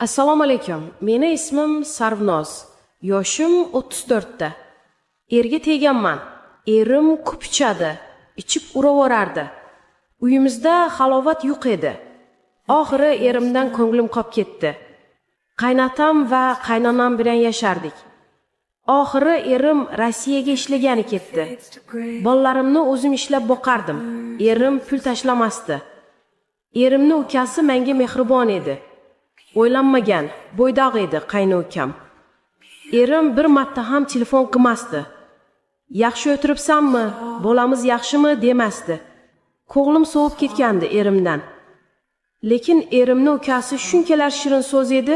Assalomu alaykum. Meni ismim Sarvnoz. Yoshim 34 ta. Erga teganman. Erim ko'p ichadi, ichib uraverardi. Uyimizda halovat yo'q edi. Oxiri erimdan ko'nglim qolib ketdi. Qaynatam va qaynonam bilan yashardik. Oxiri erim Rossiyaga ishlagani ketdi. Bolalarimni o'zim ishlab boqardim. Erim pul tashlamasdi. Erimning ukasi menga mehribon edi. O'ylanmagan, bo'ydoq edi qayni ukam. Erim bir marta ham telefon qilmasdi. Yaxshi o'tiribsanmi, bolamiz yaxshimi demasdi. Ko'nglim sovib ketgandi erimdan. Lekin erimning ukasi shunchalar shirin so'z edi,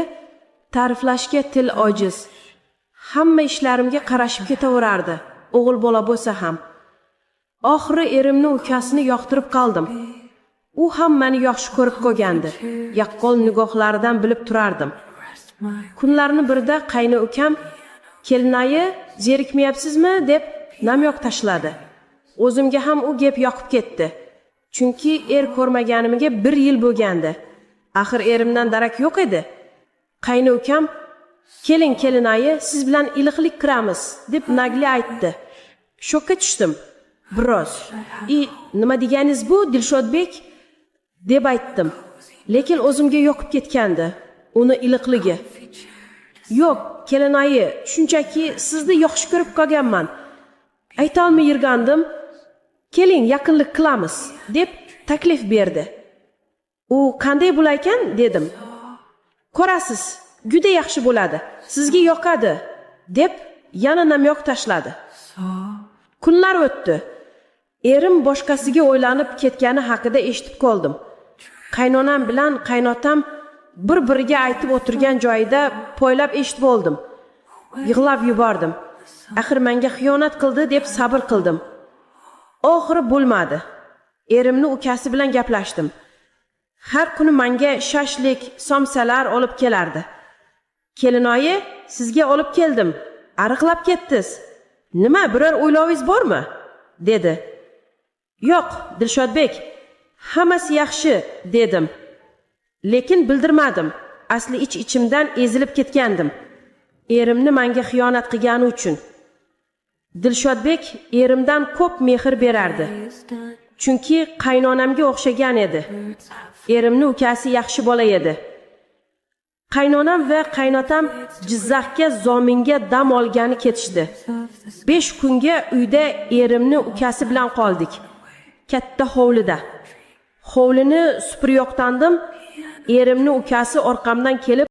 ta'riflashga til ojiz. Hamma ishlarimga qarashib ketaverardi, o'g'il bola bo'lsa ham. Oxiri erimning ukasini yoqtirib qoldim. U ham meni yaxshi ko'rib qo'ygandi. Yaqqol nigohlaridan bilib turardim. Kunlarni birida qayni ukam, "Kelinayi, zerikmayapsizmi?" deb namyoq tashladi. O'zimga ham u gap yoqib ketdi. Chunki ko'rmaganimga 1 yil bo'lgandi. Axir erimdan darak yo'q edi. Qayni ukam, "Keling kelinayi, siz bilan iliqlik qiramiz" deb nagli aytdi. Shokka tushdim. Biroz. Nima deganingiz bu, Dilshodbek?" deb aytdim. Lekin o'zimga yoqib ketgandi uni iliqligi. "Yo'q, kelinayi, shunchaki sizni yaxshi ko'rib qolganman. Ayta olmay yurgandim. Keling, yaqinlik qilamiz" deb taklif berdi. "U qanday bo'larkan?" dedim. "Ko'rasiz, juda yaxshi bo'ladi. Sizga yoqadi" deb yana namyoq tashladi. Kunlar o'tdi. Erim boshqasiga o'ylanib ketgani haqida eshitib qoldim. Qaynonam bilan qaynotam bir-biriga aytib o'tirgan joyida poylab eshitib oldim. Yig'lab yubordim. Axir menga xiyonat qildi deb sabr qildim. Oxiri bo'lmadi. Erimning ukasi bilan gaplashdim. Har kuni menga shashlik, somsalar olib kelardi. "Kelinoyi, sizga olib keldim. Ariqlab ketdingiz. Nima, biror o'ylovingiz bormi?" dedi. "Yo'q, Dilshodbek, hammasi yaxshi" dedim. Lekin bildirmadim. Asli ichimdan ezilib ketgandim. Erimni menga xiyonat qilgani uchun. Dilshodbek erimdan ko'p mehr berardi. Chunki qaynonamga o'xshagan edi. Erimning ukasi yaxshi bola edi. Qaynonam va qaynotam Jizzaxga zominga dam olgani ketishdi. 5 kunga uyda erimning ukasi bilan qoldik. Katta hovlida. Hovlini supuryoqtandim. Erimning ukasi orqamdan kelib